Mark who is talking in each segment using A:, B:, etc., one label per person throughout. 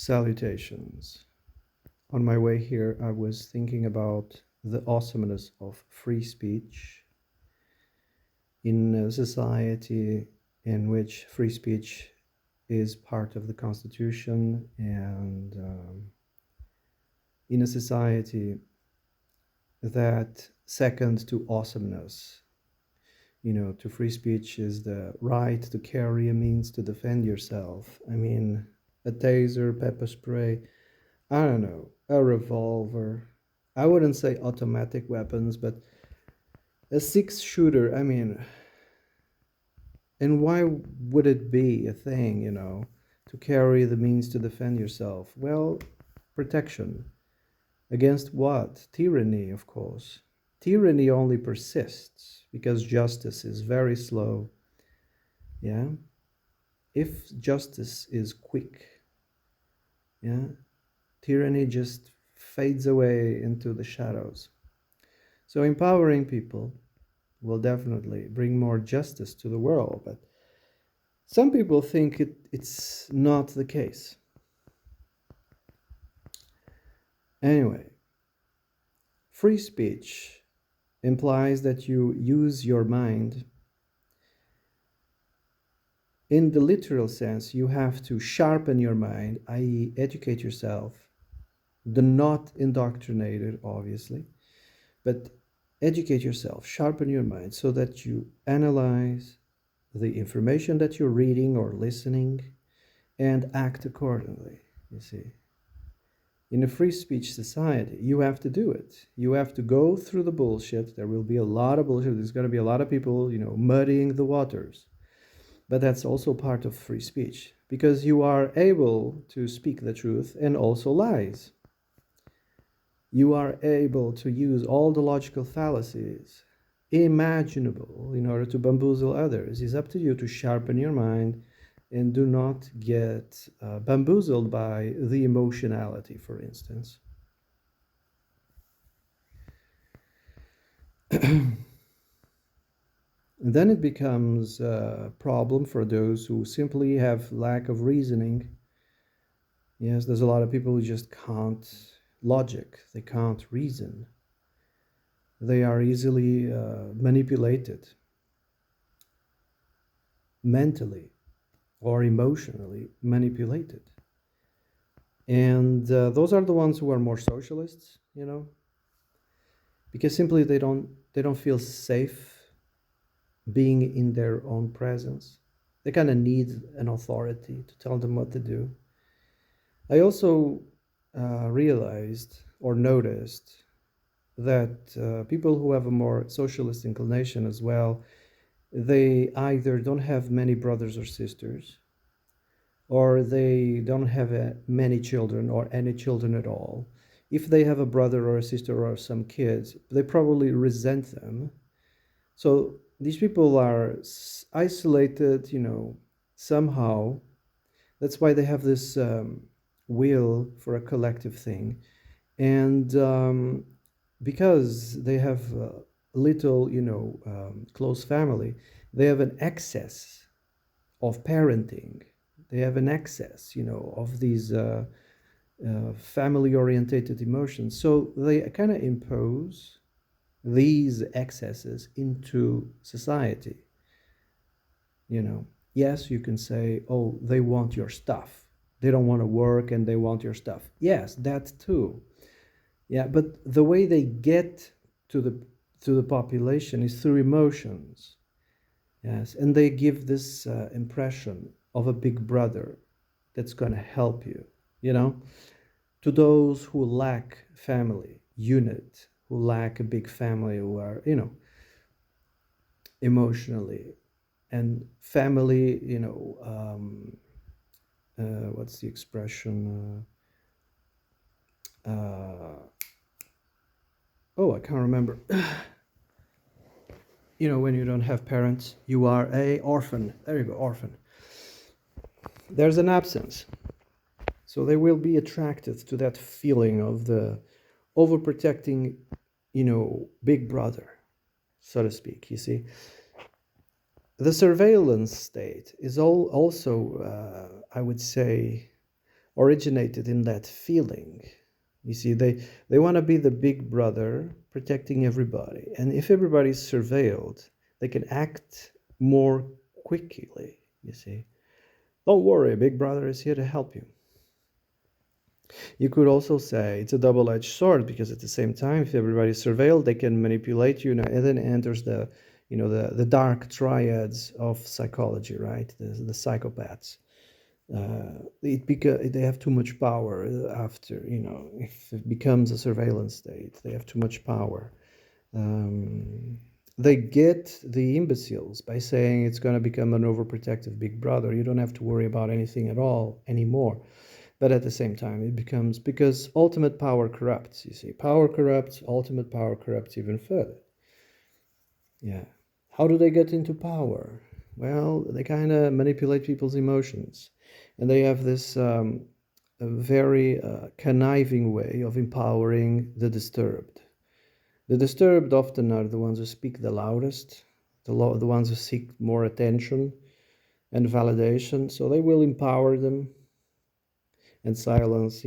A: Salutations. On my way here, I was thinking about the awesomeness of free speech in a society in which free speech is part of the Constitution, and in a society that, second to awesomeness, to free speech is the right to carry a means to defend yourself. I mean, a taser, pepper spray, I don't know, a revolver. I wouldn't say automatic weapons, but a six shooter. I mean, and why would it be a thing, to carry the means to defend yourself? Well, protection. Against what? Tyranny, of course. Tyranny only persists because justice is very slow. Yeah? If justice is quick, yeah, tyranny just fades away into the shadows. So empowering people will definitely bring more justice to the world, but some people think it's not the case. Anyway, free speech implies that you use your mind. In the literal sense, you have to sharpen your mind, i.e., educate yourself. Do not indoctrinate it, obviously, but educate yourself, sharpen your mind so that you analyze the information that you're reading or listening and act accordingly. You see, in a free speech society, you have to do it. You have to go through the bullshit. There will be a lot of bullshit. There's going to be a lot of people, muddying the waters. But that's also part of free speech because you are able to speak the truth and also lies. You are able to use all the logical fallacies imaginable in order to bamboozle others. It's up to you to sharpen your mind and do not get bamboozled by the emotionality, for instance. And then it becomes a problem for those who simply have lack of reasoning. Yes, there's a lot of people who just can't logic, they can't reason. They are easily manipulated mentally or emotionally manipulated. And those are the ones who are more socialists, because simply they don't feel safe being in their own presence. They kind of need an authority to tell them what to do. I also realized or noticed that people who have a more socialist inclination as well, they either don't have many brothers or sisters, or they don't have many children or any children at all. If they have a brother or a sister or some kids, they probably resent them. So these people are isolated, somehow. That's why they have this will for a collective thing. And because they have little, close family, they have an excess of parenting. They have an excess, of these family orientated emotions. So they kind of impose these excesses into society. Yes, you can say, oh, they want your stuff. They don't want to work and they want your stuff. Yes, that too. Yeah, but the way they get to the population is through emotions. Yes, and they give this impression of a big brother that's going to help you, to those who lack family unit, who lack a big family, who are, emotionally and family, what's the expression? Oh, I can't remember. When you don't have parents, you are a orphan. There you go, orphan. There's an absence. So they will be attracted to that feeling of the overprotecting, big brother, so to speak, you see. The surveillance state is also, I would say, originated in that feeling. You see, they want to be the big brother protecting everybody. And if everybody is surveilled, they can act more quickly, you see. Don't worry, big brother is here to help you. You could also say it's a double-edged sword, because at the same time, if everybody is surveilled, they can manipulate you. And then enters the dark triads of psychology, right? The psychopaths. They have too much power after, if it becomes a surveillance state, they have too much power. They get the imbeciles by saying it's going to become an overprotective big brother. You don't have to worry about anything at all anymore. But at the same time, it becomes, because ultimate power corrupts, you see. Power corrupts, ultimate power corrupts even further. Yeah. How do they get into power? Well, they kind of manipulate people's emotions. And they have this a very conniving way of empowering the disturbed. The disturbed often are the ones who speak the loudest, the ones who seek more attention and validation. So they will empower them and silence,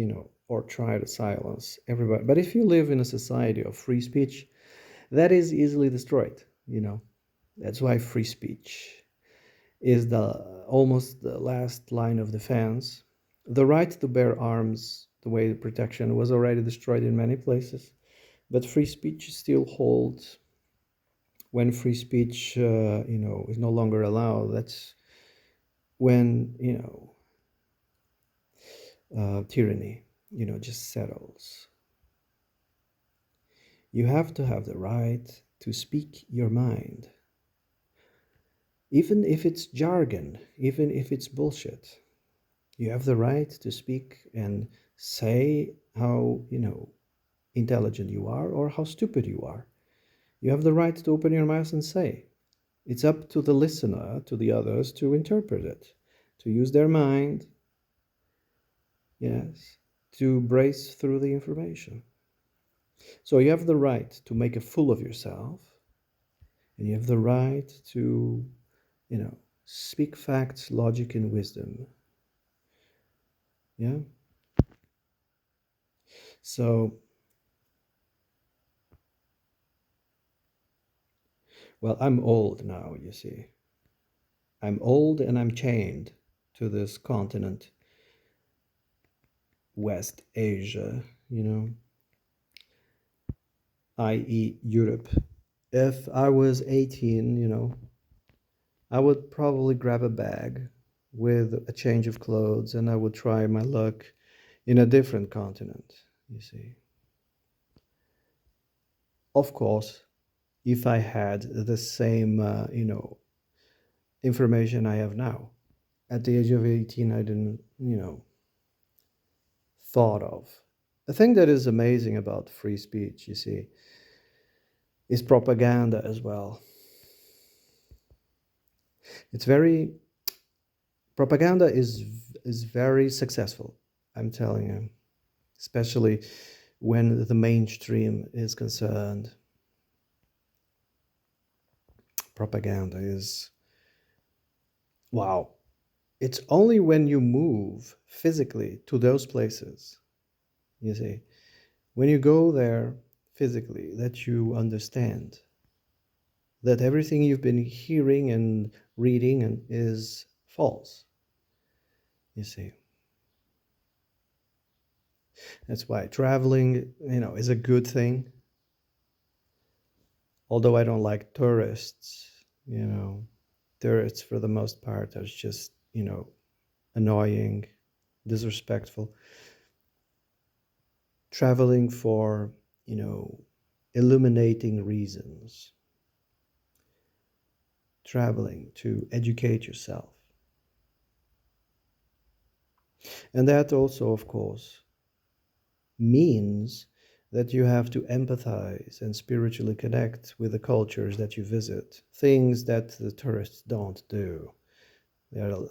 A: or try to silence everybody. But if you live in a society of free speech, that is easily destroyed, That's why free speech is almost the last line of defense. The right to bear arms, the way the protection was already destroyed in many places, but free speech still holds. When free speech, is no longer allowed, that's when, tyranny, just settles. You have to have the right to speak your mind. Even if it's jargon, even if it's bullshit, you have the right to speak and say how, intelligent you are or how stupid you are. You have the right to open your mouth and say. It's up to the listener, to the others, to interpret it, to use their mind, yes, to brace through the information. So you have the right to make a fool of yourself, and you have the right to, speak facts, logic, and wisdom. Yeah? So, well, I'm old now, you see. I'm old and I'm chained to this continent, West Asia, i.e. Europe. If I was 18, I would probably grab a bag with a change of clothes and I would try my luck in a different continent, you see. Of course, if I had the same, information I have now. At the age of 18, I didn't, thought of. The thing that is amazing about free speech, you see, is propaganda as well. It's very propaganda is very successful, I'm telling you, especially when the mainstream is concerned. Propaganda is, wow. It's only when you move physically to those places, you see, when you go there physically, that you understand that everything you've been hearing and reading is false, you see. That's why traveling, is a good thing. Although I don't like tourists, tourists for the most part are just, annoying, disrespectful. Traveling for, illuminating reasons. Traveling to educate yourself. And that also, of course, means that you have to empathize and spiritually connect with the cultures that you visit, things that the tourists don't do. They are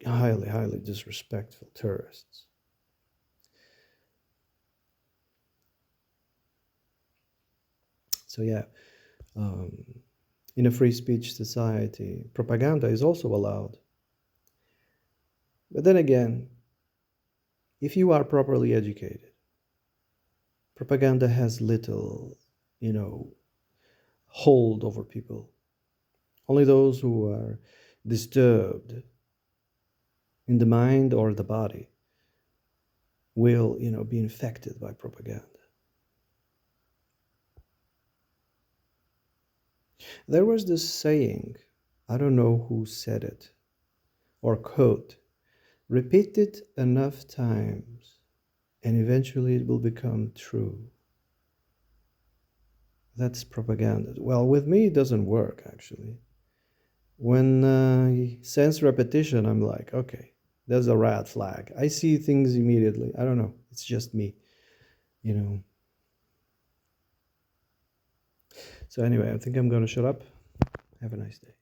A: highly, highly disrespectful tourists. So yeah, in a free speech society, propaganda is also allowed. But then again, if you are properly educated, propaganda has little, hold over people. Only those who are disturbed in the mind or the body will, be infected by propaganda. There was this saying, I don't know who said it, or quote, repeat it enough times and eventually it will become true. That's propaganda. Well, with me, it doesn't work actually. When I sense repetition, I'm like, okay, there's a red flag. I see things immediately. I don't know. It's just me, you know. So, anyway, I think I'm going to shut up. Have a nice day.